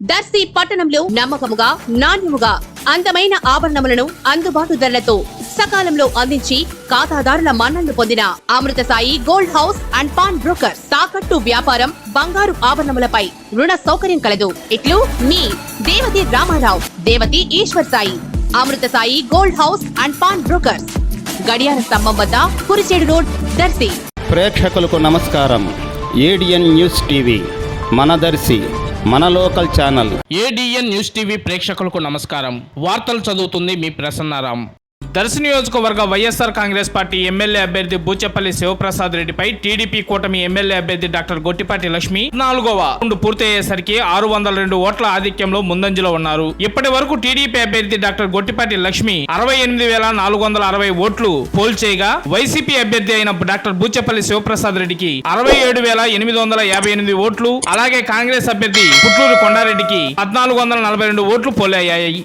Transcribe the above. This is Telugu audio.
దర్శి పట్టణంలో నమ్మకముగా నాణ్యముగా అందమైన ఆభరణములను అందుబాటు ధరలతో సకాలంలో అందించి ఖాతాదారుల మన్ననలు పొందిన Amrutha Sai gold house and pawn broker. తాకట్టు వ్యాపారం, బంగారు ఆభరణములపై రుణ సౌకర్యం కలదు. ఇట్లు మీ Devathi Ramarao, Devathi Eshwar Sai. Amrutha Sai gold house and pawn brokers, గడియార స్తంభం వద్ద కురిచేడు రోడ్, దర్శి. ప్రేక్షకులకు నమస్కారం. ఏడిఎన్ న్యూస్ టీవీ మన దర్శి, మన local channel. ADN news TV ప్రేక్షకులకు నమస్కారం. వార్తలు చదువుతుంది మీ ప్రసన్నారాం. దర్శి నియోజకవర్గ వైఎస్ఆర్ కాంగ్రెస్ పార్టీ ఎమ్మెల్యే అభ్యర్థి బూచెపల్లి శివప్రసాద్ రెడ్డిపై టీడీపీ కూటమి ఎమ్మెల్యే అభ్యర్థి డాక్టర్ గొట్టిపాటి లక్ష్మి 4వ రౌండ్ పూర్తయ్యేసరికి 602 ఓట్ల ఆధిక్యంలో ముందంజలో ఉన్నారు. ఇప్పటి వరకు టీడీపీ అభ్యర్థి డాక్టర్ గొట్టిపాటి లక్ష్మి 68,460 ఓట్లు పోల్ చేయగా, వైసీపీ అభ్యర్థి అయిన డాక్టర్ బూచెపల్లి శివప్రసాద్ రెడ్డికి 67,858 ఓట్లు, అలాగే కాంగ్రెస్ అభ్యర్థి పుట్లూరు కొండారెడ్డికి 1,442 ఓట్లు పోలయ్యాయి.